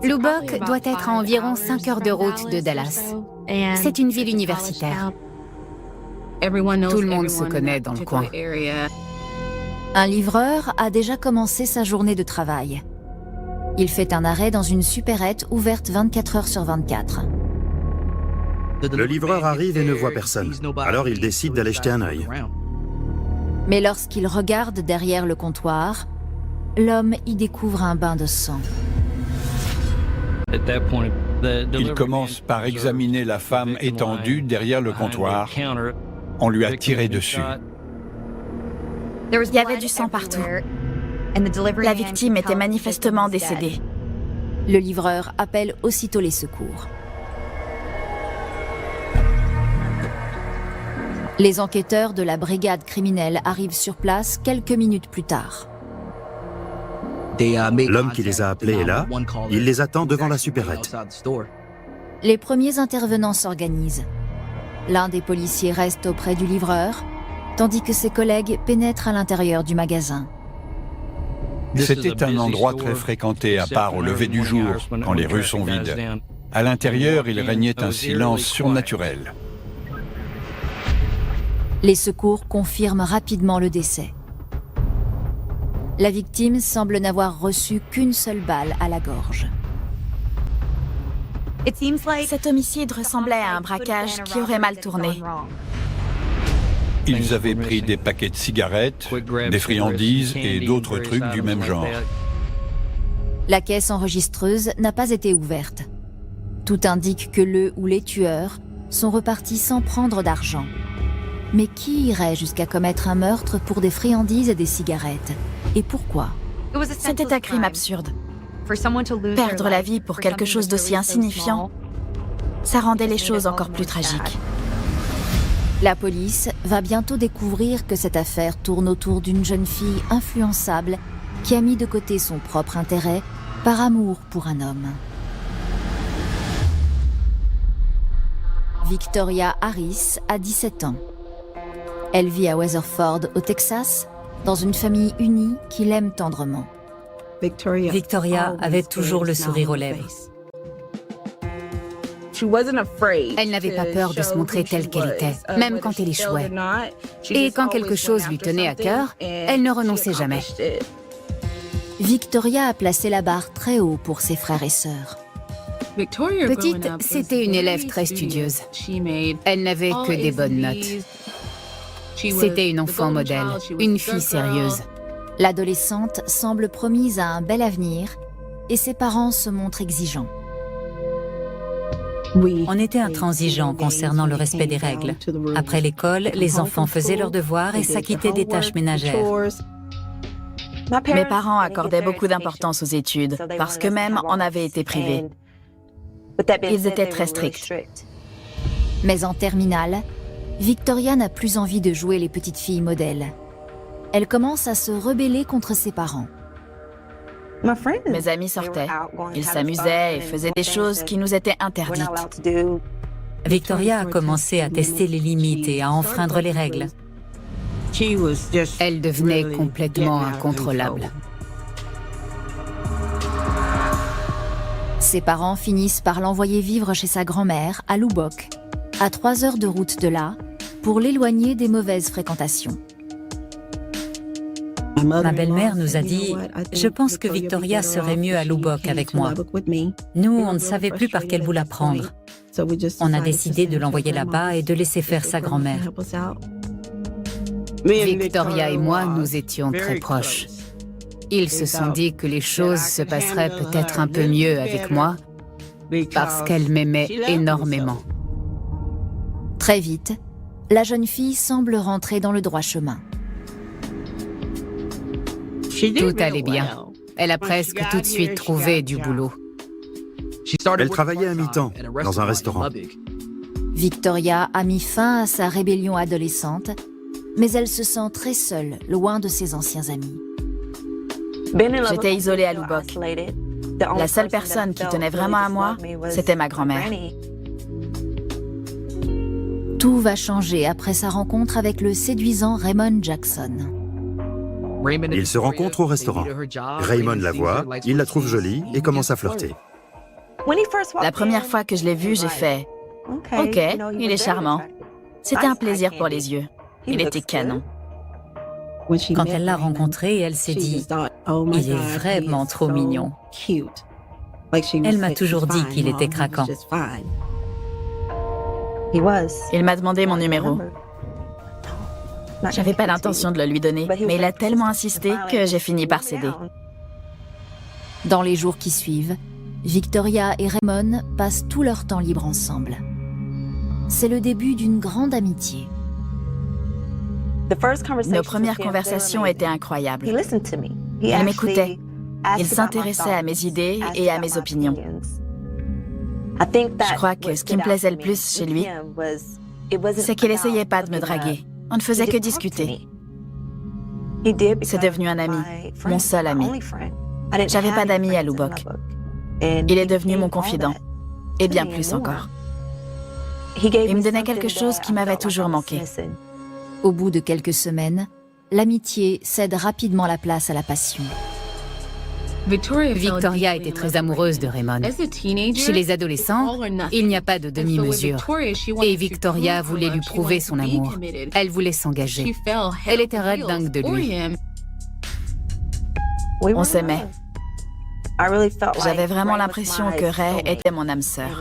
Lubbock doit être à environ 5 heures de route de Dallas. C'est une ville universitaire. Tout le monde se connaît dans le coin. Un livreur a déjà commencé sa journée de travail. Il fait un arrêt dans une supérette ouverte 24 heures sur 24. Le livreur arrive et ne voit personne. Alors il décide d'aller jeter un œil. Mais lorsqu'il regarde derrière le comptoir, l'homme y découvre un bain de sang. Il commence par examiner la femme étendue derrière le comptoir. On lui a tiré dessus. Il y avait du sang partout. La victime était manifestement décédée. Le livreur appelle aussitôt les secours. Les enquêteurs de la brigade criminelle arrivent sur place quelques minutes plus tard. L'homme qui les a appelés est là. Il les attend devant la supérette. Les premiers intervenants s'organisent. L'un des policiers reste auprès du livreur, tandis que ses collègues pénètrent à l'intérieur du magasin. C'était un endroit très fréquenté, à part au lever du jour, quand les rues sont vides. À l'intérieur, il régnait un silence surnaturel. Les secours confirment rapidement le décès. La victime semble n'avoir reçu qu'une seule balle à la gorge. Cet homicide ressemblait à un braquage qui aurait mal tourné. Ils avaient pris des paquets de cigarettes, des friandises et d'autres trucs du même genre. La caisse enregistreuse n'a pas été ouverte. Tout indique que le ou les tueurs sont repartis sans prendre d'argent. Mais qui irait jusqu'à commettre un meurtre pour des friandises et des cigarettes? Et pourquoi? C'était un crime absurde. Perdre la vie pour quelque chose d'aussi insignifiant, ça rendait les choses encore plus tragiques. La police va bientôt découvrir que cette affaire tourne autour d'une jeune fille influençable qui a mis de côté son propre intérêt par amour pour un homme. Victoria Harris a 17 ans. Elle vit à Weatherford, au Texas, dans une famille unie qui l'aime tendrement. Victoria avait toujours le sourire aux lèvres. Elle n'avait pas peur de se montrer telle qu'elle était, même quand elle échouait. Et quand quelque chose lui tenait à cœur, elle ne renonçait jamais. Victoria a placé la barre très haut pour ses frères et sœurs. Petite, c'était une élève très studieuse. Elle n'avait que des bonnes notes. C'était une enfant modèle, une fille sérieuse. L'adolescente semble promise à un bel avenir et ses parents se montrent exigeants. On était intransigeants concernant le respect des règles. Après l'école, les enfants faisaient leurs devoirs et s'acquittaient des tâches ménagères. Mes parents accordaient beaucoup d'importance aux études, parce qu'eux-mêmes en avaient été privés. Ils étaient très stricts. Mais en terminale, Victoria n'a plus envie de jouer les petites filles modèles. Elle commence à se rebeller contre ses parents. Mes amis sortaient, ils s'amusaient et faisaient des choses qui nous étaient interdites. Victoria a commencé à tester les limites et à enfreindre les règles. Elle devenait complètement incontrôlable. Ses parents finissent par l'envoyer vivre chez sa grand-mère à Lubbock, à 3 heures de route de là, pour l'éloigner des mauvaises fréquentations. Ma belle-mère nous a dit « Je pense que Victoria serait mieux à Lubbock avec moi. » Nous, on ne savait plus par quel bout la prendre. On a décidé de l'envoyer là-bas et de laisser faire sa grand-mère. Victoria et moi, nous étions très proches. Ils se sont dit que les choses se passeraient peut-être un peu mieux avec moi, parce qu'elle m'aimait énormément. Très vite, la jeune fille semble rentrer dans le droit chemin. Tout allait bien. Elle a presque tout de suite trouvé du boulot. Elle travaillait à mi-temps dans un restaurant. Victoria a mis fin à sa rébellion adolescente, mais elle se sent très seule, loin de ses anciens amis. J'étais isolée à Lubbock. La seule personne qui tenait vraiment à moi, c'était ma grand-mère. Tout va changer après sa rencontre avec le séduisant Raymond Jackson. Ils se rencontrent au restaurant. Raymond la voit, il la trouve jolie et commence à flirter. La première fois que je l'ai vu, j'ai fait « Ok, il est charmant ». C'était un plaisir pour les yeux. Il était canon. Quand elle l'a rencontré, elle s'est dit « Il est vraiment trop mignon ». Elle m'a toujours dit qu'il était craquant. Il m'a demandé mon numéro. J'avais pas l'intention de le lui donner, mais il a tellement insisté que j'ai fini par céder. Dans les jours qui suivent, Victoria et Raymond passent tout leur temps libre ensemble. C'est le début d'une grande amitié. Nos premières conversations étaient incroyables. Il m'écoutait. Il s'intéressait à mes idées et à mes opinions. Je crois que ce qui me plaisait le plus chez lui, c'est qu'il essayait pas de me draguer. On ne faisait que discuter. C'est devenu un ami, mon seul ami. J'avais pas d'amis à Lubbock. Il est devenu mon confident, et bien plus encore. Il me donnait quelque chose qui m'avait toujours manqué. Au bout de quelques semaines, l'amitié cède rapidement la place à la passion. Victoria était très amoureuse de Raymond. Chez les adolescents, il n'y a pas de demi-mesure. Et Victoria voulait lui prouver son amour. Elle voulait s'engager. Elle était red dingue de lui. On s'aimait. J'avais vraiment l'impression que Ray était mon âme sœur.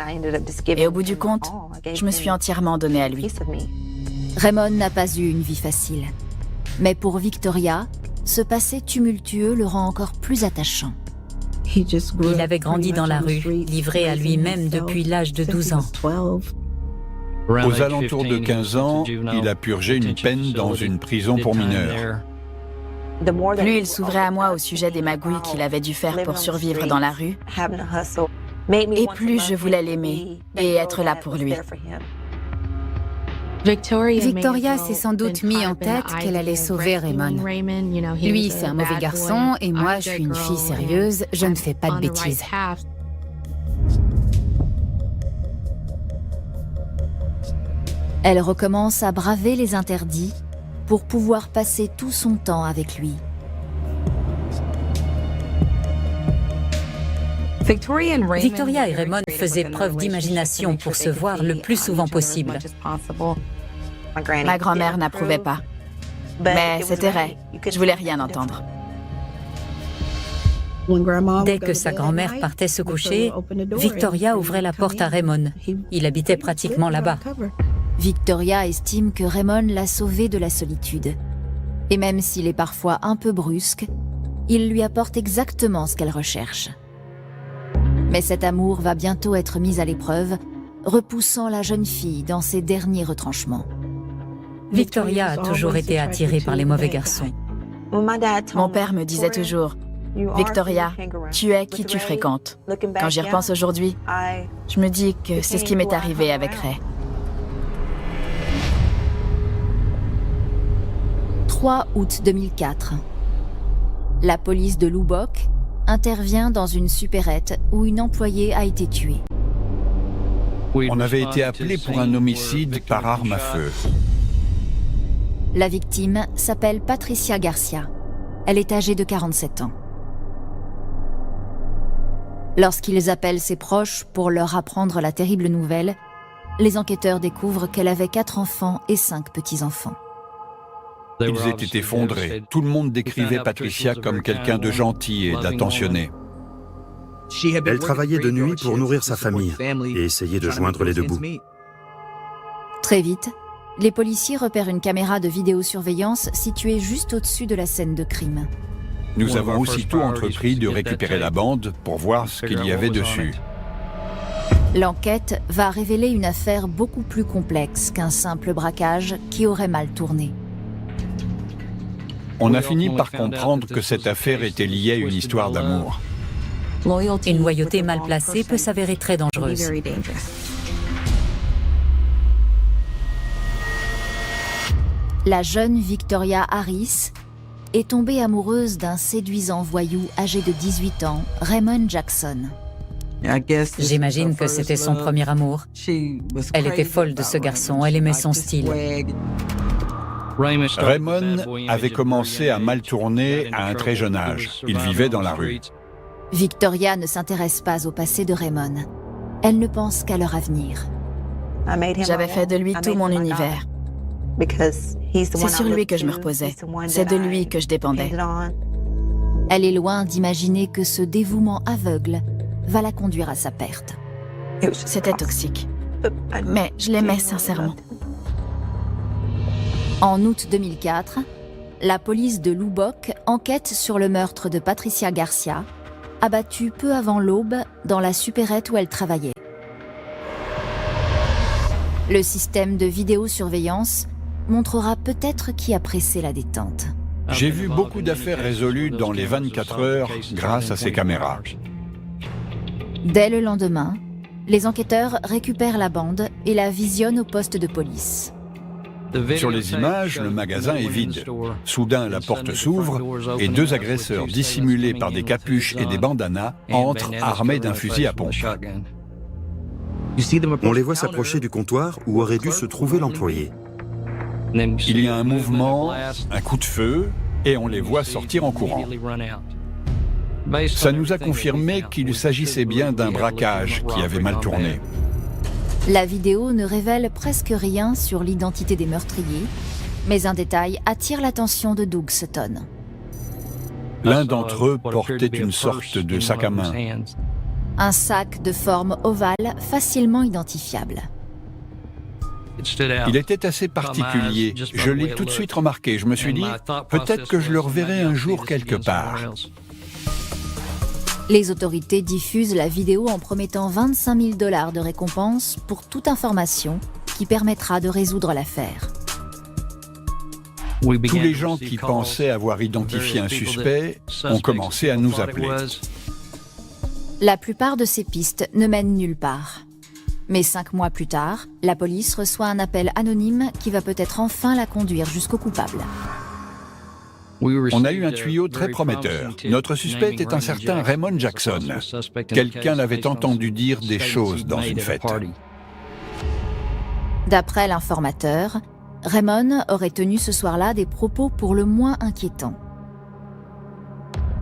Et au bout du compte, je me suis entièrement donnée à lui. Raymond n'a pas eu une vie facile. Mais pour Victoria, ce passé tumultueux le rend encore plus attachant. Il avait grandi dans la rue, livré à lui-même depuis l'âge de 12 ans. Aux alentours de 15 ans, il a purgé une peine dans une prison pour mineurs. Plus il s'ouvrait à moi au sujet des magouilles qu'il avait dû faire pour survivre dans la rue, et plus je voulais l'aimer et être là pour lui. Victoria s'est sans doute mis en tête qu'elle allait sauver Raymond. Lui, c'est un mauvais garçon, et moi, je suis une fille sérieuse, je ne fais pas de bêtises. Elle recommence à braver les interdits pour pouvoir passer tout son temps avec lui. Victoria et Raymond faisaient preuve d'imagination pour se voir le plus souvent possible. Ma grand-mère n'approuvait pas. Mais c'était Ray. Je voulais rien entendre. Dès que sa grand-mère partait se coucher, Victoria ouvrait la porte à Raymond. Il habitait pratiquement là-bas. Victoria estime que Raymond l'a sauvée de la solitude. Et même s'il est parfois un peu brusque, il lui apporte exactement ce qu'elle recherche. Mais cet amour va bientôt être mis à l'épreuve, repoussant la jeune fille dans ses derniers retranchements. Victoria a toujours été attirée par les mauvais garçons. Mon père me disait toujours « Victoria, tu es qui tu fréquentes ». Quand j'y repense aujourd'hui, je me dis que c'est ce qui m'est arrivé avec Ray. 3 août 2004. La police de Lubbock intervient dans une supérette où une employée a été tuée. On avait été appelé pour un homicide par arme à feu. La victime s'appelle Patricia Garcia. Elle est âgée de 47 ans. Lorsqu'ils appellent ses proches pour leur apprendre la terrible nouvelle, les enquêteurs découvrent qu'elle avait 4 enfants et 5 petits-enfants. Ils étaient effondrés. Tout le monde décrivait Patricia comme quelqu'un de gentil et d'attentionné. Elle travaillait de nuit pour nourrir sa famille et essayait de joindre les deux bouts. Très vite, les policiers repèrent une caméra de vidéosurveillance située juste au-dessus de la scène de crime. Nous avons aussitôt entrepris de récupérer la bande pour voir ce qu'il y avait dessus. L'enquête va révéler une affaire beaucoup plus complexe qu'un simple braquage qui aurait mal tourné. On a fini par comprendre que cette affaire était liée à une histoire d'amour. Une loyauté mal placée peut s'avérer très dangereuse. La jeune Victoria Harris est tombée amoureuse d'un séduisant voyou âgé de 18 ans, Raymond Jackson. J'imagine que c'était son premier amour. Elle était folle de ce garçon, elle aimait son style. Raymond avait commencé à mal tourner à un très jeune âge. Il vivait dans la rue. Victoria ne s'intéresse pas au passé de Raymond. Elle ne pense qu'à leur avenir. J'avais fait de lui tout mon univers. C'est sur lui que je me reposais. C'est de lui que je dépendais. Elle est loin d'imaginer que ce dévouement aveugle va la conduire à sa perte. C'était toxique. Mais je l'aimais sincèrement. En août 2004, la police de Lubbock enquête sur le meurtre de Patricia Garcia, abattue peu avant l'aube dans la supérette où elle travaillait. Le système de vidéosurveillance montrera peut-être qui a pressé la détente. J'ai vu beaucoup d'affaires résolues dans les 24 heures grâce à ces caméras. Dès le lendemain, les enquêteurs récupèrent la bande et la visionnent au poste de police. Sur les images, le magasin est vide. Soudain, la porte s'ouvre et deux agresseurs dissimulés par des capuches et des bandanas entrent armés d'un fusil à pompe. On les voit s'approcher du comptoir où aurait dû se trouver l'employé. Il y a un mouvement, un coup de feu, et on les voit sortir en courant. Ça nous a confirmé qu'il s'agissait bien d'un braquage qui avait mal tourné. La vidéo ne révèle presque rien sur l'identité des meurtriers, mais un détail attire l'attention de Doug Sutton. L'un d'entre eux portait une sorte de sac à main. Un sac de forme ovale facilement identifiable. Il était assez particulier. Je l'ai tout de suite remarqué. Je me suis dit, peut-être que je le reverrai un jour quelque part. Les autorités diffusent la vidéo en promettant 25 000 $ de récompense pour toute information qui permettra de résoudre l'affaire. Tous les gens qui pensaient avoir identifié un suspect ont commencé à nous appeler. La plupart de ces pistes ne mènent nulle part. Mais 5 mois plus tard, la police reçoit un appel anonyme qui va peut-être enfin la conduire jusqu'au coupable. On a eu un tuyau très prometteur. Notre suspect est un certain Raymond Jackson. Quelqu'un l'avait entendu dire des choses dans une fête. D'après l'informateur, Raymond aurait tenu ce soir-là des propos pour le moins inquiétants.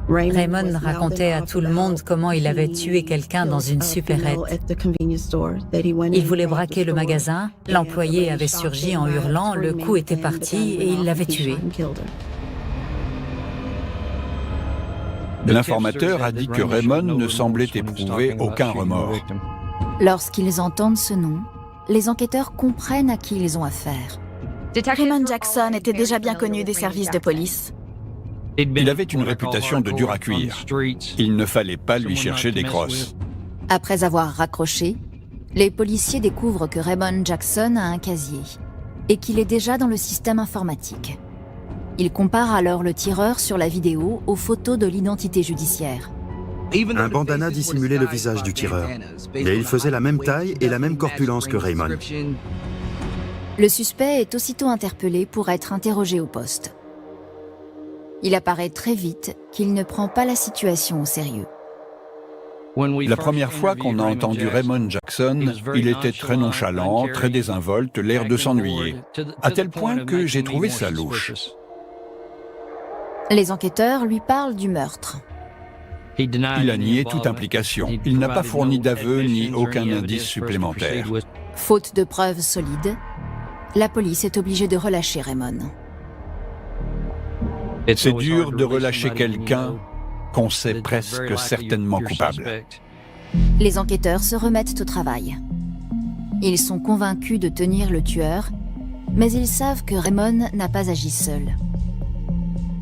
Raymond racontait à tout le monde comment il avait tué quelqu'un dans une supérette. Il voulait braquer le magasin, l'employé avait surgi en hurlant, le coup était parti et il l'avait tué. L'informateur a dit que Raymond ne semblait éprouver aucun remords. Lorsqu'ils entendent ce nom, les enquêteurs comprennent à qui ils ont affaire. Raymond Jackson était déjà bien connu des services de police. Il avait une réputation de dur à cuire. Il ne fallait pas lui chercher des crosses. Après avoir raccroché, les policiers découvrent que Raymond Jackson a un casier et qu'il est déjà dans le système informatique. Ils comparent alors le tireur sur la vidéo aux photos de l'identité judiciaire. Un bandana dissimulait le visage du tireur, mais il faisait la même taille et la même corpulence que Raymond. Le suspect est aussitôt interpellé pour être interrogé au poste. Il apparaît très vite qu'il ne prend pas la situation au sérieux. La première fois qu'on a entendu Raymond Jackson, il était très nonchalant, très désinvolte, l'air de s'ennuyer, à tel point que j'ai trouvé ça louche. Les enquêteurs lui parlent du meurtre. Il a nié toute implication. Il n'a pas fourni d'aveu ni aucun indice supplémentaire. Faute de preuves solides, la police est obligée de relâcher Raymond. C'est dur de relâcher quelqu'un qu'on sait presque certainement coupable. Les enquêteurs se remettent au travail. Ils sont convaincus de tenir le tueur, mais ils savent que Raymond n'a pas agi seul.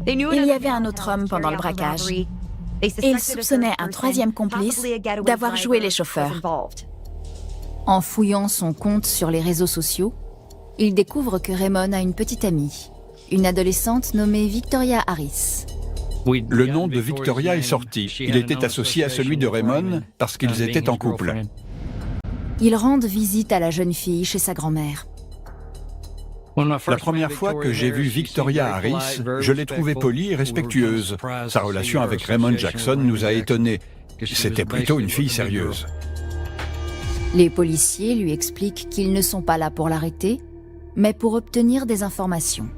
Il y avait un autre homme pendant le braquage. Et ils soupçonnaient un troisième complice d'avoir joué les chauffeurs. En fouillant son compte sur les réseaux sociaux, ils découvrent que Raymond a une petite amie, une adolescente nommée Victoria Harris. Le nom de Victoria est sorti. Il était associé à celui de Raymond parce qu'ils étaient en couple. Ils rendent visite à la jeune fille chez sa grand-mère. La première fois que j'ai vu Victoria Harris, je l'ai trouvée polie et respectueuse. Sa relation avec Raymond Jackson nous a étonnés. C'était plutôt une fille sérieuse. Les policiers lui expliquent qu'ils ne sont pas là pour l'arrêter, mais pour obtenir des informations.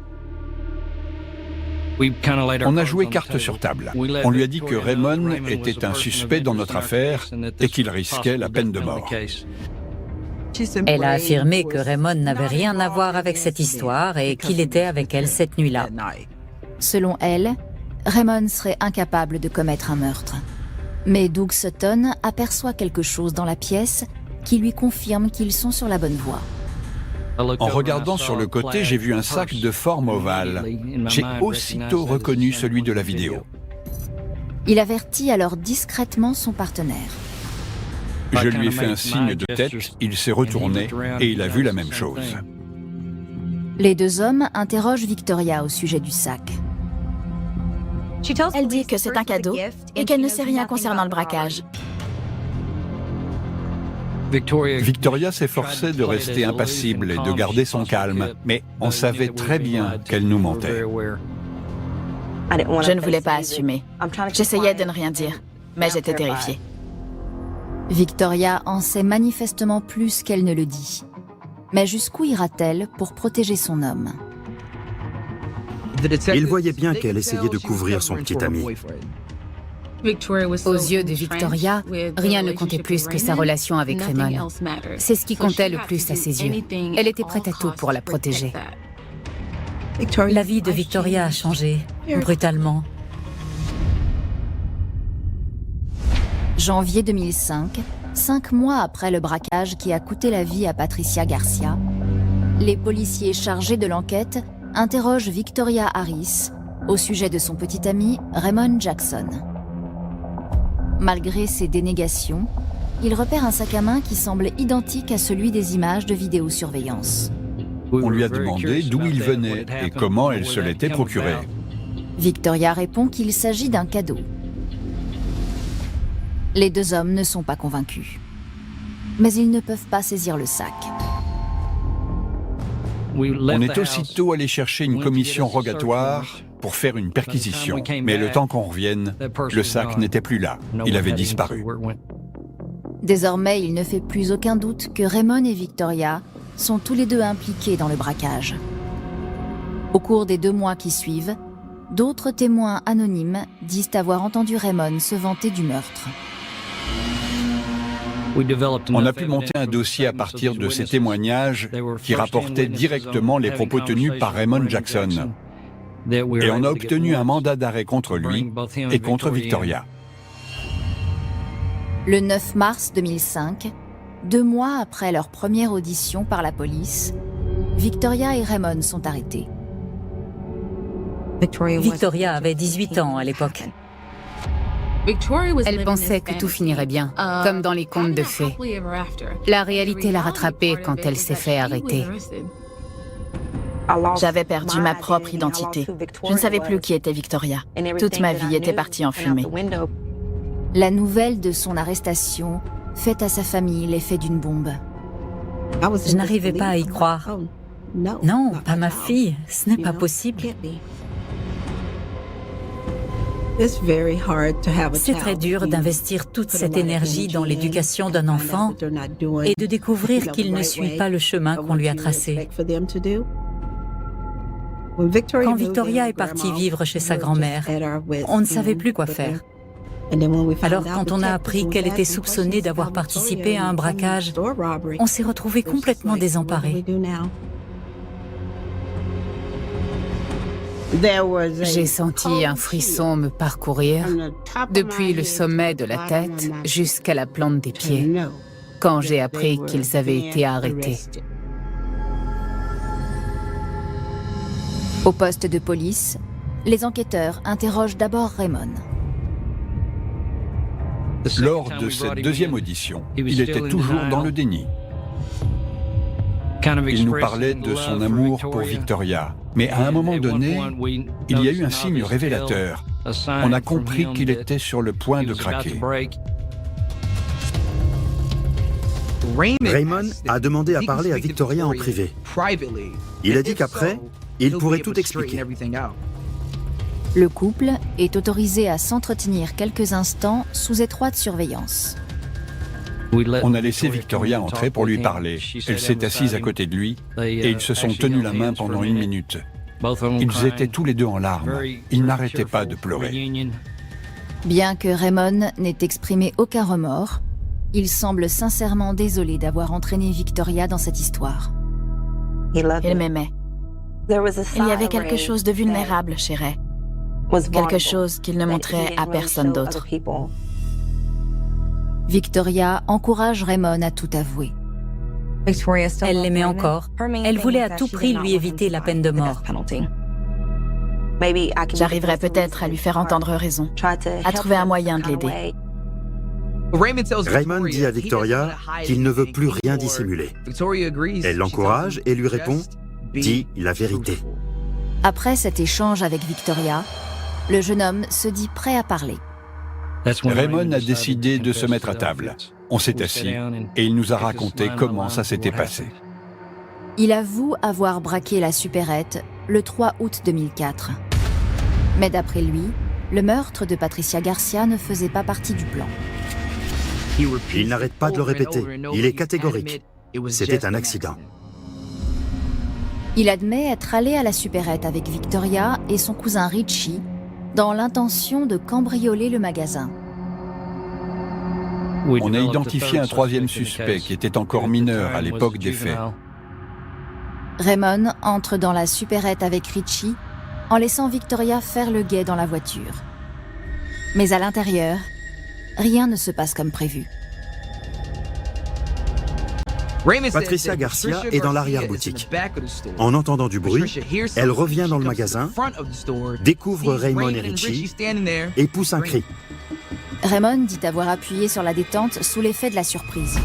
On a joué carte sur table. On lui a dit que Raymond était un suspect dans notre affaire et qu'il risquait la peine de mort. Elle a affirmé que Raymond n'avait rien à voir avec cette histoire et qu'il était avec elle cette nuit-là. Selon elle, Raymond serait incapable de commettre un meurtre. Mais Doug Sutton aperçoit quelque chose dans la pièce qui lui confirme qu'ils sont sur la bonne voie. En regardant sur le côté, j'ai vu un sac de forme ovale. J'ai aussitôt reconnu celui de la vidéo. Il avertit alors discrètement son partenaire. Je lui ai fait un signe de tête, il s'est retourné et il a vu la même chose. Les deux hommes interrogent Victoria au sujet du sac. Elle dit que c'est un cadeau et qu'elle ne sait rien concernant le braquage. Victoria s'efforçait de rester impassible et de garder son calme, mais on savait très bien qu'elle nous mentait. Je ne voulais pas assumer. J'essayais de ne rien dire, mais j'étais terrifiée. Victoria en sait manifestement plus qu'elle ne le dit. Mais jusqu'où ira-t-elle pour protéger son homme? Il voyait bien qu'elle essayait de couvrir son petit ami. Aux yeux de Victoria, rien ne comptait plus que sa relation avec Raymond. C'est ce qui comptait le plus à ses yeux. Elle était prête à tout pour la protéger. La vie de Victoria a changé, brutalement. Janvier 2005, 5 mois après le braquage qui a coûté la vie à Patricia Garcia, les policiers chargés de l'enquête interrogent Victoria Harris au sujet de son petit ami Raymond Jackson. Malgré ses dénégations, il repère un sac à main qui semble identique à celui des images de vidéosurveillance. On lui a demandé d'où il venait et comment elle se l'était procuré. Victoria répond qu'il s'agit d'un cadeau. Les deux hommes ne sont pas convaincus. Mais ils ne peuvent pas saisir le sac. On est aussitôt allé chercher une commission rogatoire pour faire une perquisition. Mais le temps qu'on revienne, le sac n'était plus là. Il avait disparu. Désormais, il ne fait plus aucun doute que Raymond et Victoria sont tous les deux impliqués dans le braquage. Au cours des 2 mois qui suivent, d'autres témoins anonymes disent avoir entendu Raymond se vanter du meurtre. On a pu monter un dossier à partir de ces témoignages qui rapportaient directement les propos tenus par Raymond Jackson. Et on a obtenu un mandat d'arrêt contre lui et contre Victoria. Le 9 mars 2005, 2 mois après leur première audition par la police, Victoria et Raymond sont arrêtés. Victoria avait 18 ans à l'époque. Elle pensait que tout finirait bien, comme dans les contes de fées. La réalité l'a rattrapée quand elle s'est fait arrêter. J'avais perdu ma propre identité. Je ne savais plus qui était Victoria. Toute ma vie était partie en fumée. La nouvelle de son arrestation fait à sa famille l'effet d'une bombe. Je n'arrivais pas à y croire. Non, pas ma fille, ce n'est pas possible. C'est très dur d'investir toute cette énergie dans l'éducation d'un enfant et de découvrir qu'il ne suit pas le chemin qu'on lui a tracé. Quand Victoria est partie vivre chez sa grand-mère, on ne savait plus quoi faire. Alors quand on a appris qu'elle était soupçonnée d'avoir participé à un braquage, on s'est retrouvés complètement désemparés. J'ai senti un frisson me parcourir, depuis le sommet de la tête jusqu'à la plante des pieds, quand j'ai appris qu'ils avaient été arrêtés. Au poste de police, les enquêteurs interrogent d'abord Raymond. Lors de cette 2e audition, il était toujours dans le déni. Il nous parlait de son amour pour Victoria. Mais à un moment donné, il y a eu un signe révélateur. On a compris qu'il était sur le point de craquer. Raymond a demandé à parler à Victoria en privé. Il a dit qu'après, il pourrait tout expliquer. Le couple est autorisé à s'entretenir quelques instants sous étroite surveillance. On a laissé Victoria entrer pour lui parler. Elle s'est assise à côté de lui et ils se sont tenus la main pendant 1 minute. Ils étaient tous les deux en larmes. Ils n'arrêtaient pas de pleurer. Bien que Raymond n'ait exprimé aucun remords, il semble sincèrement désolé d'avoir entraîné Victoria dans cette histoire. Il m'aimait. Il y avait quelque chose de vulnérable chez Ray. Quelque chose qu'il ne montrait à personne d'autre. Victoria encourage Raymond à tout avouer. Elle l'aimait encore. Elle voulait à tout prix lui éviter la peine de mort. J'arriverai peut-être à lui faire entendre raison, à trouver un moyen de l'aider. Raymond dit à Victoria qu'il ne veut plus rien dissimuler. Elle l'encourage et lui répond « Dis la vérité ». Après cet échange avec Victoria, le jeune homme se dit prêt à parler. Raymond a décidé de se mettre à table. On s'est assis et il nous a raconté comment ça s'était passé. Il avoue avoir braqué la supérette le 3 août 2004. Mais d'après lui, le meurtre de Patricia Garcia ne faisait pas partie du plan. Il n'arrête pas de le répéter. Il est catégorique. C'était un accident. Il admet être allé à la supérette avec Victoria et son cousin Richie dans l'intention de cambrioler le magasin. On a identifié un 3e suspect qui était encore mineur à l'époque des faits. Raymond entre dans la supérette avec Richie en laissant Victoria faire le guet dans la voiture. Mais à l'intérieur, rien ne se passe comme prévu. Patricia Garcia est dans l'arrière-boutique. En entendant du bruit, elle revient dans le magasin, découvre Raymond et Richie et pousse un cri. Raymond dit avoir appuyé sur la détente sous l'effet de la surprise.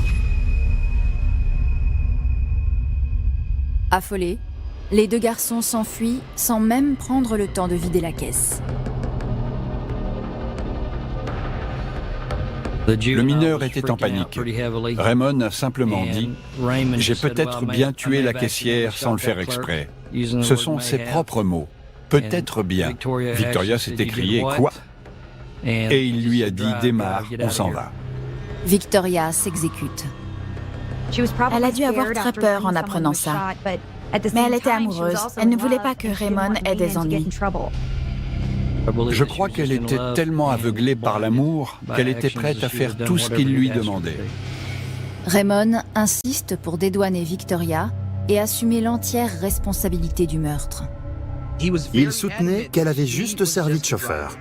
Affolés, les 2 garçons s'enfuient sans même prendre le temps de vider la caisse. Le mineur était en panique. Raymond a simplement dit « J'ai peut-être bien tué la caissière sans le faire exprès. » Ce sont ses propres mots. « Peut-être bien. » Victoria s'est écriée « Quoi ?» Et il lui a dit « Démarre, on s'en va. » Victoria s'exécute. Elle a dû avoir très peur en apprenant ça. Mais elle était amoureuse. Elle ne voulait pas que Raymond ait des ennuis. Je crois qu'elle était tellement aveuglée par l'amour qu'elle était prête à faire tout ce qu'il lui demandait. Raymond insiste pour dédouaner Victoria et assumer l'entière responsabilité du meurtre. Il soutenait qu'elle avait juste servi de chauffeur.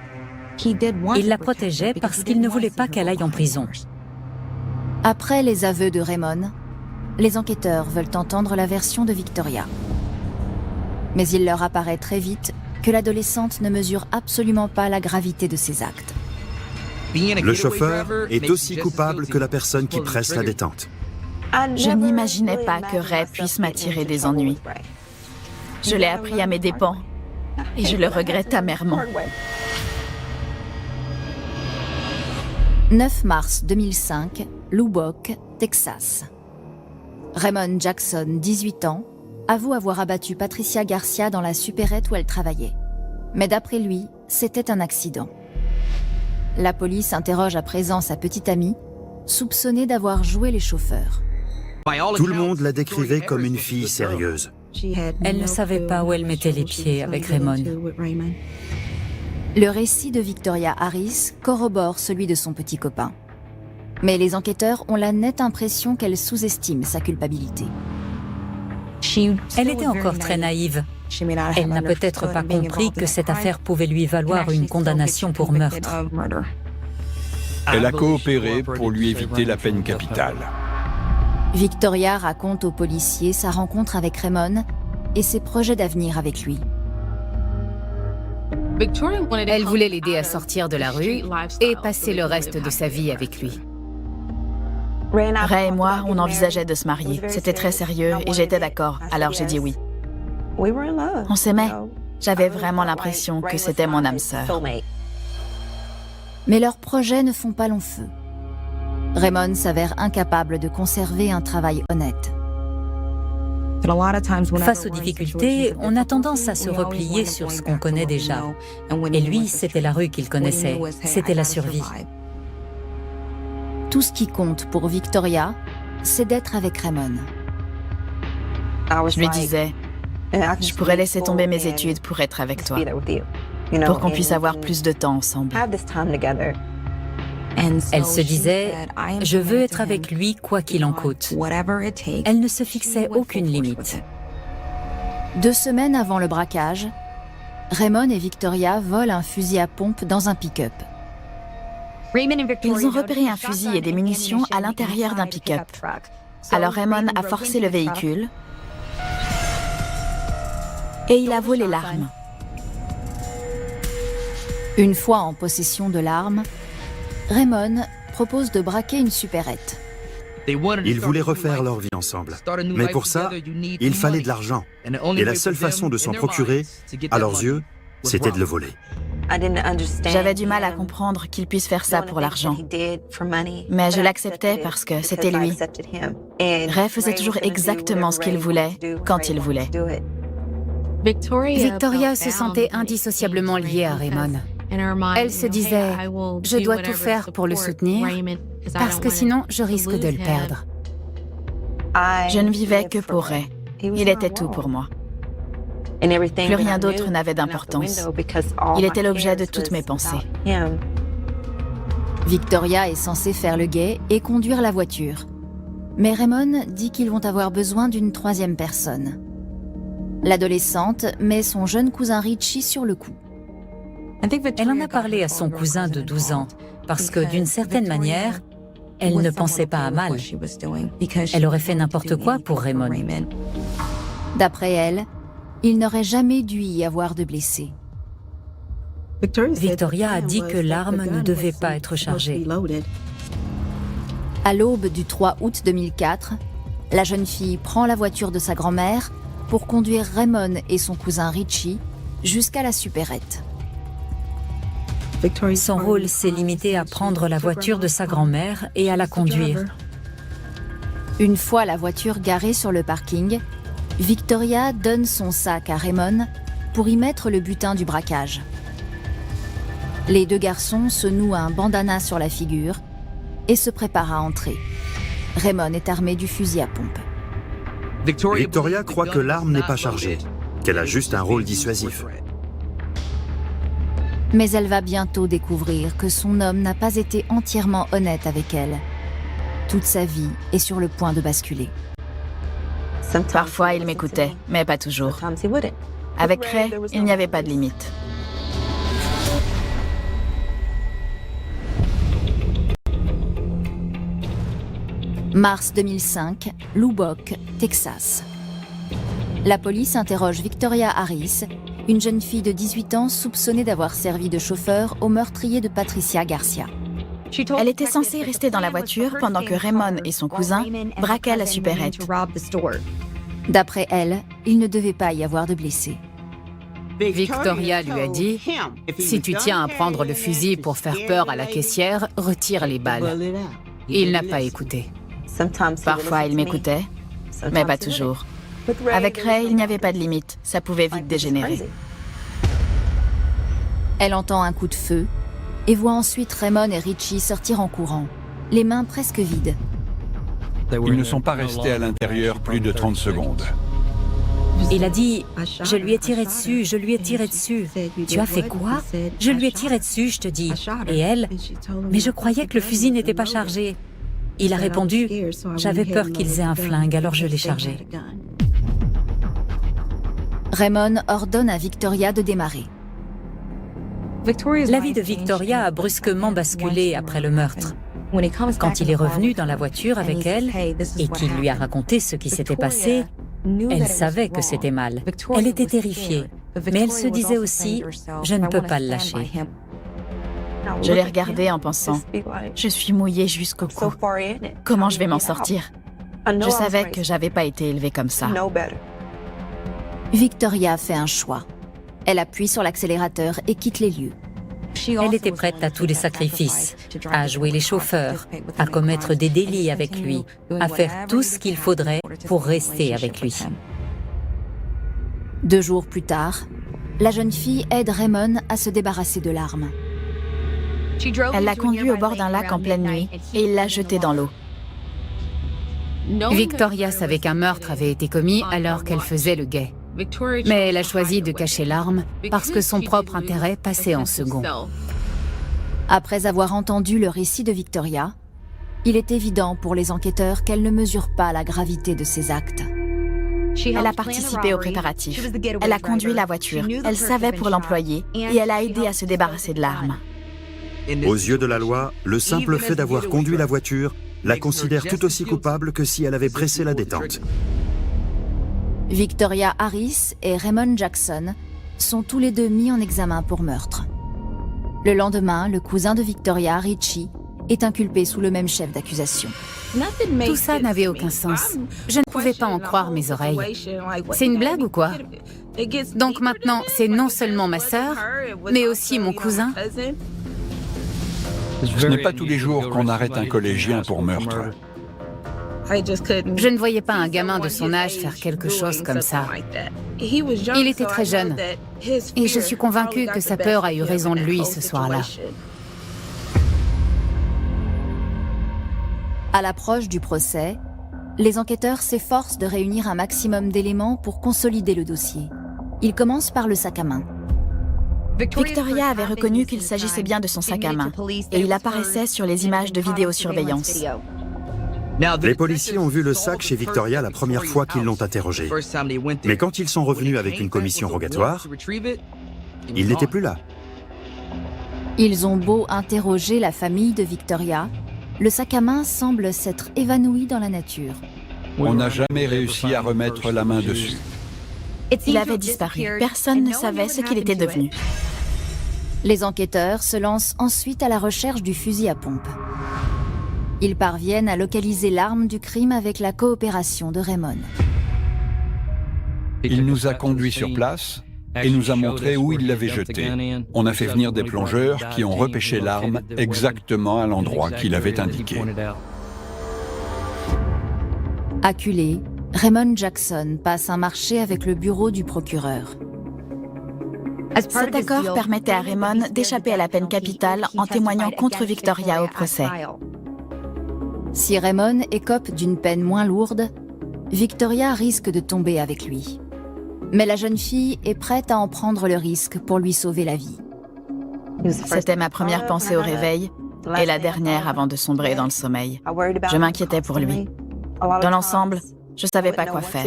Il la protégeait parce qu'il ne voulait pas qu'elle aille en prison. Après les aveux de Raymond, les enquêteurs veulent entendre la version de Victoria. Mais il leur apparaît très vite que l'adolescente ne mesure absolument pas la gravité de ses actes. Le chauffeur est aussi coupable que la personne qui presse la détente. Je n'imaginais pas que Ray puisse m'attirer des ennuis. Je l'ai appris à mes dépens et je le regrette amèrement. 9 mars 2005, Lubbock, Texas. Raymond Jackson, 18 ans, avoue avoir abattu Patricia Garcia dans la supérette où elle travaillait. Mais d'après lui, c'était un accident. La police interroge à présent sa petite amie, soupçonnée d'avoir joué les chauffeurs. Tout le monde la décrivait comme une fille sérieuse. Elle ne savait pas où elle mettait les pieds avec Raymond. Le récit de Victoria Harris corrobore celui de son petit copain. Mais les enquêteurs ont la nette impression qu'elle sous-estime sa culpabilité. Elle était encore très naïve. Elle n'a peut-être pas compris que cette affaire pouvait lui valoir une condamnation pour meurtre. Elle a coopéré pour lui éviter la peine capitale. Victoria raconte aux policiers sa rencontre avec Raymond et ses projets d'avenir avec lui. Elle voulait l'aider à sortir de la rue et passer le reste de sa vie avec lui. Ray et moi, on envisageait de se marier. C'était très sérieux et j'étais d'accord, alors j'ai dit oui. On s'aimait. J'avais vraiment l'impression que c'était mon âme sœur. Mais leurs projets ne font pas long feu. Raymond s'avère incapable de conserver un travail honnête. Face aux difficultés, on a tendance à se replier sur ce qu'on connaît déjà. Et lui, c'était la rue qu'il connaissait, c'était la survie. Tout ce qui compte pour Victoria, c'est d'être avec Raymond. Je lui disais, je pourrais laisser tomber mes études pour être avec toi, pour qu'on puisse avoir plus de temps ensemble. Elle se disait, je veux être avec lui quoi qu'il en coûte. Elle ne se fixait aucune limite. 2 semaines avant le braquage, Raymond et Victoria volent un fusil à pompe dans un pick-up. Ils ont repéré un fusil et des munitions à l'intérieur d'un pick-up. Alors Raymond a forcé le véhicule et il a volé l'arme. Une fois en possession de l'arme, Raymond propose de braquer une supérette. Ils voulaient refaire leur vie ensemble. Mais pour ça, il fallait de l'argent. Et la seule façon de s'en procurer, à leurs yeux, c'était de le voler. J'avais du mal à comprendre qu'il puisse faire ça pour l'argent. Mais je l'acceptais parce que c'était lui. Ray faisait toujours exactement ce qu'il voulait, quand il voulait. Victoria se sentait indissociablement liée à Raymond. Elle se disait, je dois tout faire pour le soutenir, parce que sinon je risque de le perdre. Je ne vivais que pour Ray. Il était tout pour moi. Plus rien d'autre n'avait d'importance. Il était l'objet de toutes mes pensées. Victoria est censée faire le guet et conduire la voiture. Mais Raymond dit qu'ils vont avoir besoin d'une 3e personne. L'adolescente met son jeune cousin Richie sur le coup. Elle en a parlé à son cousin de 12 ans, parce que d'une certaine manière, elle ne pensait pas à mal. Elle aurait fait n'importe quoi pour Raymond. D'après elle, il n'aurait jamais dû y avoir de blessés. Victoria a dit que l'arme ne devait pas être chargée. À l'aube du 3 août 2004, la jeune fille prend la voiture de sa grand-mère pour conduire Raymond et son cousin Richie jusqu'à la supérette. Son rôle s'est limité à prendre la voiture de sa grand-mère et à la conduire. Une fois la voiture garée sur le parking, Victoria donne son sac à Raymond pour y mettre le butin du braquage. Les 2 garçons se nouent un bandana sur la figure et se préparent à entrer. Raymond est armé du fusil à pompe. Victoria croit que l'arme n'est pas chargée, qu'elle a juste un rôle dissuasif. Mais elle va bientôt découvrir que son homme n'a pas été entièrement honnête avec elle. Toute sa vie est sur le point de basculer. Parfois, il m'écoutait, mais pas toujours. Avec Ray, il n'y avait pas de limite. Mars 2005, Lubbock, Texas. La police interroge Victoria Harris, une jeune fille de 18 ans soupçonnée d'avoir servi de chauffeur au meurtrier de Patricia Garcia. Elle était censée rester dans la voiture pendant que Raymond et son cousin braquaient la supérette. D'après elle, il ne devait pas y avoir de blessés. Victoria lui a dit, si tu tiens à prendre le fusil pour faire peur à la caissière, retire les balles. Il n'a pas écouté. Parfois, il m'écoutait, mais pas toujours. Avec Ray, il n'y avait pas de limite. Ça pouvait vite dégénérer. Elle entend un coup de feu et voit ensuite Raymond et Richie sortir en courant, les mains presque vides. Ils ne sont pas restés à l'intérieur plus de 30 secondes. Il a dit, je lui ai tiré dessus, je lui ai tiré dessus. Tu as fait quoi? Je lui ai tiré dessus, je te dis. Et elle, mais je croyais que le fusil n'était pas chargé. Il a répondu, j'avais peur qu'ils aient un flingue, alors je l'ai chargé. Raymond ordonne à Victoria de démarrer. La vie de Victoria a brusquement basculé après le meurtre. Quand il est revenu dans la voiture avec elle et qu'il lui a raconté ce qui s'était passé, elle savait que c'était mal. Elle était terrifiée, mais elle se disait aussi, je ne peux pas le lâcher. Je l'ai regardé en pensant, je suis mouillée jusqu'au cou. Comment je vais m'en sortir? Je savais que j'avais pas été élevée comme ça. Victoria fait un choix. Elle appuie sur l'accélérateur et quitte les lieux. Elle était prête à tous les sacrifices, à jouer les chauffeurs, à commettre des délits avec lui, à faire tout ce qu'il faudrait pour rester avec lui. 2 jours plus tard, la jeune fille aide Raymond à se débarrasser de l'arme. Elle l'a conduit au bord d'un lac en pleine nuit et il l'a jeté dans l'eau. Victoria savait qu'un meurtre avait été commis alors qu'elle faisait le guet. Mais elle a choisi de cacher l'arme parce que son propre intérêt passait en second. Après avoir entendu le récit de Victoria, il est évident pour les enquêteurs qu'elle ne mesure pas la gravité de ses actes. Elle a participé aux préparatifs. Elle a conduit la voiture. Elle savait pour l'employer et elle a aidé à se débarrasser de l'arme. Aux yeux de la loi, le simple fait d'avoir conduit la voiture la considère tout aussi coupable que si elle avait pressé la détente. Victoria Harris et Raymond Jackson sont tous les deux mis en examen pour meurtre. Le lendemain, le cousin de Victoria, Richie, est inculpé sous le même chef d'accusation. Tout ça n'avait aucun sens. Je ne pouvais pas en croire mes oreilles. C'est une blague ou quoi? Donc maintenant, c'est non seulement ma sœur, mais aussi mon cousin? Ce n'est pas tous les jours qu'on arrête un collégien pour meurtre. Je ne voyais pas un gamin de son âge faire quelque chose comme ça. Il était très jeune, et je suis convaincue que sa peur a eu raison de lui ce soir-là. À l'approche du procès, les enquêteurs s'efforcent de réunir un maximum d'éléments pour consolider le dossier. Ils commencent par le sac à main. Victoria avait reconnu qu'il s'agissait bien de son sac à main et il apparaissait sur les images de vidéosurveillance. Les policiers ont vu le sac chez Victoria la première fois qu'ils l'ont interrogé. Mais quand ils sont revenus avec une commission rogatoire, il n'était plus là. Ils ont beau interroger la famille de Victoria, le sac à main semble s'être évanoui dans la nature. On n'a jamais réussi à remettre la main dessus. Il avait disparu. Personne ne savait ce qu'il était devenu. Les enquêteurs se lancent ensuite à la recherche du fusil à pompe. Ils parviennent à localiser l'arme du crime avec la coopération de Raymond. Il nous a conduits sur place et nous a montré où il l'avait jetée. On a fait venir des plongeurs qui ont repêché l'arme exactement à l'endroit qu'il avait indiqué. Acculé, Raymond Jackson passe un marché avec le bureau du procureur. Cet accord permettait à Raymond d'échapper à la peine capitale en témoignant contre Victoria au procès. Si Raymond écope d'une peine moins lourde, Victoria risque de tomber avec lui. Mais la jeune fille est prête à en prendre le risque pour lui sauver la vie. C'était ma première pensée au réveil et la dernière avant de sombrer dans le sommeil. Je m'inquiétais pour lui. Dans l'ensemble, je ne savais pas quoi faire.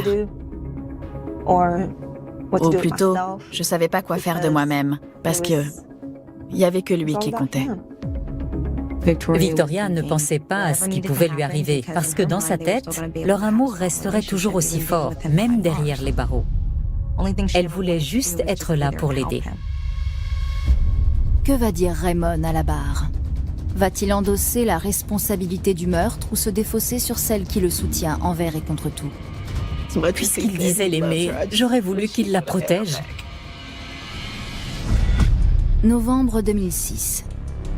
Ou plutôt, je ne savais pas quoi faire de moi-même, parce que il n'y avait que lui qui comptait. Victoria ne pensait pas à ce qui pouvait lui arriver, parce que dans sa tête, leur amour resterait toujours aussi fort, même derrière les barreaux. Elle voulait juste être là pour l'aider. Que va dire Raymond à la barre? Va-t-il endosser la responsabilité du meurtre ou se défausser sur celle qui le soutient envers et contre tout? Puisqu'il disait l'aimer, j'aurais voulu qu'il la protège. Novembre 2006.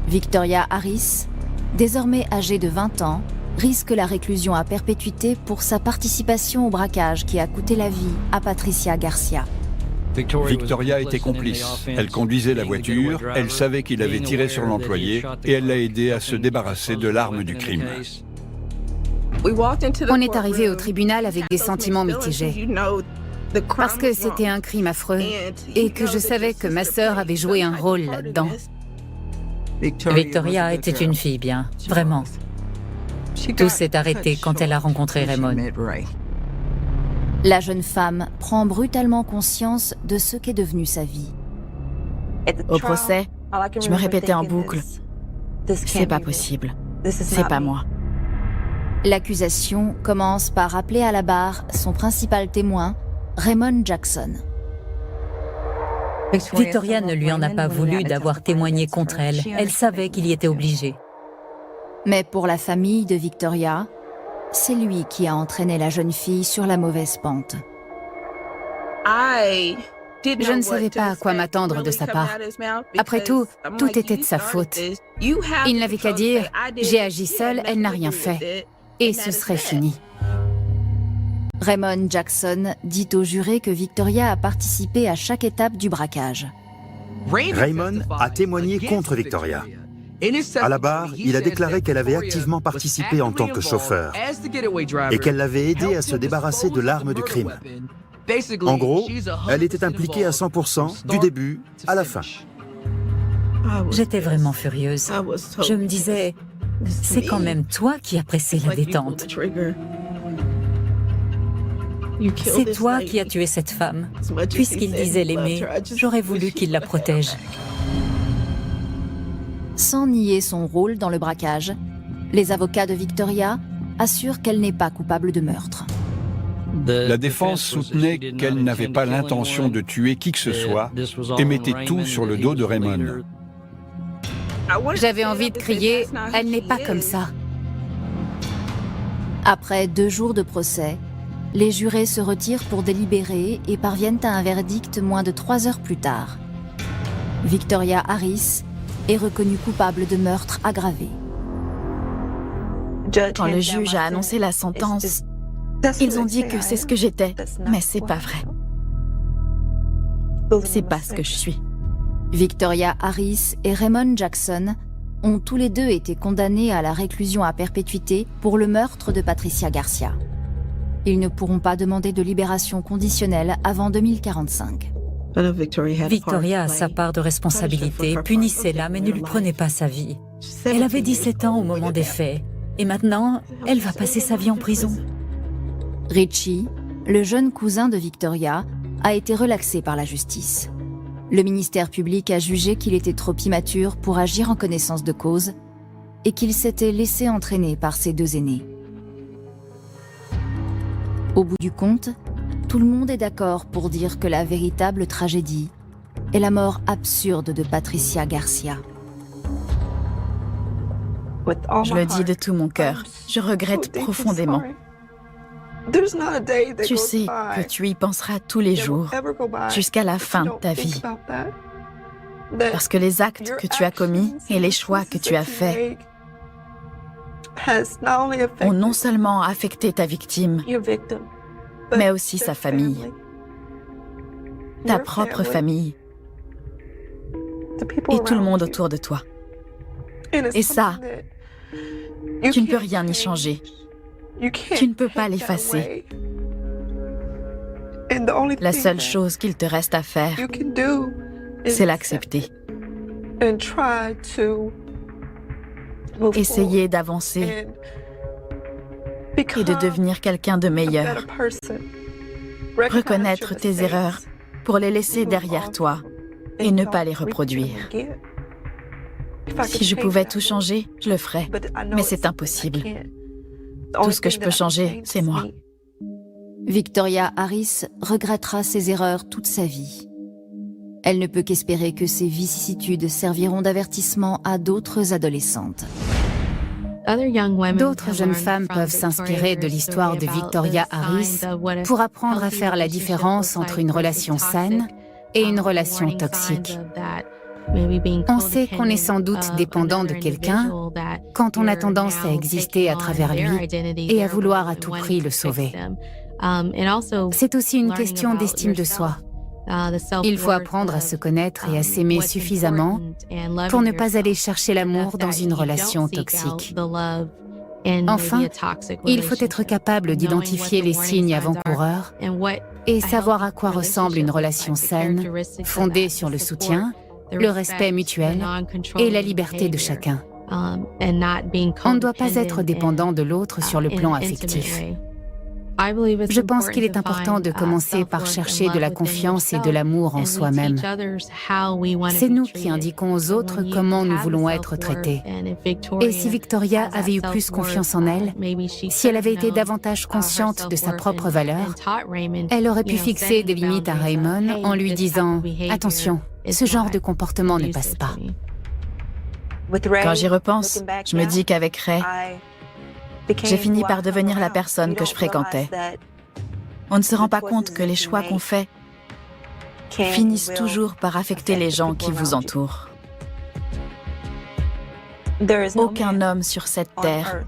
Victoria Harris, désormais âgée de 20 ans, risque la réclusion à perpétuité pour sa participation au braquage qui a coûté la vie à Patricia Garcia. Victoria était complice. Elle conduisait la voiture, elle savait qu'il avait tiré sur l'employé et elle l'a aidé à se débarrasser de l'arme du crime. On est arrivé au tribunal avec des sentiments mitigés. Parce que c'était un crime affreux et que je savais que ma sœur avait joué un rôle là-dedans. Victoria était une fille bien, vraiment. Tout s'est arrêté quand elle a rencontré Raymond. La jeune femme prend brutalement conscience de ce qu'est devenue sa vie. Au procès, je me répétais en boucle. C'est pas possible. C'est pas moi. L'accusation commence par appeler à la barre son principal témoin, Raymond Jackson. Victoria ne lui en a pas voulu d'avoir témoigné contre elle. Elle savait qu'il y était obligé. Mais pour la famille de Victoria, c'est lui qui a entraîné la jeune fille sur la mauvaise pente. Je ne savais pas à quoi m'attendre de sa part. Après tout, tout était de sa faute. Il n'avait qu'à dire « J'ai agi seule, elle n'a rien fait ». Et ce serait fini. Raymond Jackson dit au juré que Victoria a participé à chaque étape du braquage. Raymond a témoigné contre Victoria. À la barre, il a déclaré qu'elle avait activement participé en tant que chauffeur et qu'elle l'avait aidé à se débarrasser de l'arme du crime. En gros, elle était impliquée à 100% du début à la fin. J'étais vraiment furieuse. Je me disais, c'est quand même toi qui as pressé la détente. C'est toi qui as tué cette femme. Puisqu'il disait l'aimer, j'aurais voulu qu'il la protège. Sans nier son rôle dans le braquage, les avocats de Victoria assurent qu'elle n'est pas coupable de meurtre. La défense soutenait qu'elle n'avait pas l'intention de tuer qui que ce soit et mettait tout sur le dos de Raymond. J'avais envie de crier « Elle n'est pas comme ça ». Après 2 jours de procès, les jurés se retirent pour délibérer et parviennent à un verdict moins de 3 heures plus tard. Victoria Harris est reconnue coupable de meurtre aggravé. Quand le juge a annoncé la sentence, ils ont dit que c'est ce que j'étais, mais c'est pas vrai. C'est pas ce que je suis. Victoria Harris et Raymond Jackson ont tous les deux été condamnés à la réclusion à perpétuité pour le meurtre de Patricia Garcia. Ils ne pourront pas demander de libération conditionnelle avant 2045. Victoria a sa part de responsabilité, punissez-la, mais ne lui prenez pas sa vie. Elle avait 17 ans au moment des faits, et maintenant, elle va passer sa vie en prison. Richie, le jeune cousin de Victoria, a été relaxé par la justice. Le ministère public a jugé qu'il était trop immature pour agir en connaissance de cause et qu'il s'était laissé entraîner par ses 2 aînés. Au bout du compte, tout le monde est d'accord pour dire que la véritable tragédie est la mort absurde de Patricia Garcia. Je le dis de tout mon cœur, je regrette profondément. Tu sais que tu y penseras tous les jours, jusqu'à la fin de ta vie. Parce que les actes que tu as commis et les choix que tu as faits ont non seulement affecté ta victime, mais aussi sa famille, ta propre famille et tout le monde autour de toi. Et ça, tu ne peux rien y changer. Tu ne peux pas l'effacer. La seule chose qu'il te reste à faire, c'est l'accepter. Essayer d'avancer et de devenir quelqu'un de meilleur. Reconnaître tes erreurs pour les laisser derrière toi et ne pas les reproduire. Si je pouvais tout changer, je le ferais, mais c'est impossible. Tout ce que je peux changer, c'est moi. Victoria Harris regrettera ses erreurs toute sa vie. Elle ne peut qu'espérer que ces vicissitudes serviront d'avertissement à d'autres adolescentes. D'autres jeunes femmes peuvent s'inspirer de l'histoire de Victoria Harris pour apprendre à faire la différence entre une relation saine et une relation toxique. On sait qu'on est sans doute dépendant de quelqu'un quand on a tendance à exister à travers lui et à vouloir à tout prix le sauver. C'est aussi une question d'estime de soi. Il faut apprendre à se connaître et à s'aimer suffisamment pour ne pas aller chercher l'amour dans une relation toxique. Enfin, il faut être capable d'identifier les signes avant-coureurs et savoir à quoi ressemble une relation saine, fondée sur le soutien, le respect mutuel et la liberté de chacun. On ne doit pas être dépendant de l'autre sur le plan affectif. Je pense qu'il est important de commencer par chercher de la confiance et de l'amour en soi-même. C'est nous qui indiquons aux autres comment nous voulons être traités. Et si Victoria avait eu plus confiance en elle, si elle avait été davantage consciente de sa propre valeur, elle aurait pu fixer des limites à Raymond en lui disant « Attention, ce genre de comportement ne passe pas ». Quand j'y repense, je me dis qu'avec Ray, j'ai fini par devenir la personne que je fréquentais. On ne se rend pas compte que les choix qu'on fait finissent toujours par affecter les gens qui vous entourent. Aucun homme sur cette terre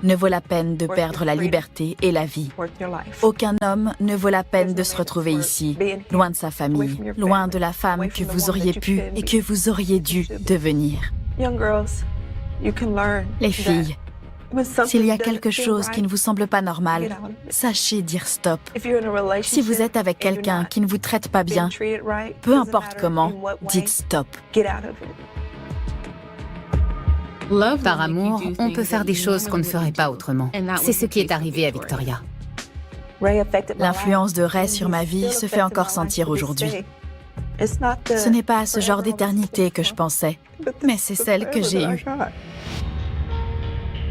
ne vaut la peine de perdre la liberté et la vie. Aucun homme ne vaut la peine de se retrouver ici, loin de sa famille, loin de la femme que vous auriez pu et que vous auriez dû devenir. Les filles, s'il y a quelque chose qui ne vous semble pas normal, sachez dire stop. Si vous êtes avec quelqu'un qui ne vous traite pas bien, peu importe comment, dites stop. Par amour, on peut faire des choses qu'on ne ferait pas autrement. C'est ce qui est arrivé à Victoria. L'influence de Ray sur ma vie se fait encore sentir aujourd'hui. Ce n'est pas à ce genre d'éternité que je pensais, mais c'est celle que j'ai eue.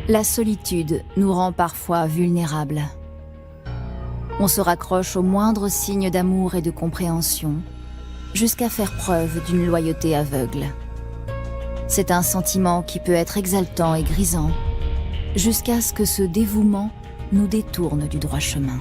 La solitude nous rend parfois vulnérables. On se raccroche au moindre signe d'amour et de compréhension, jusqu'à faire preuve d'une loyauté aveugle. C'est un sentiment qui peut être exaltant et grisant, jusqu'à ce que ce dévouement nous détourne du droit chemin.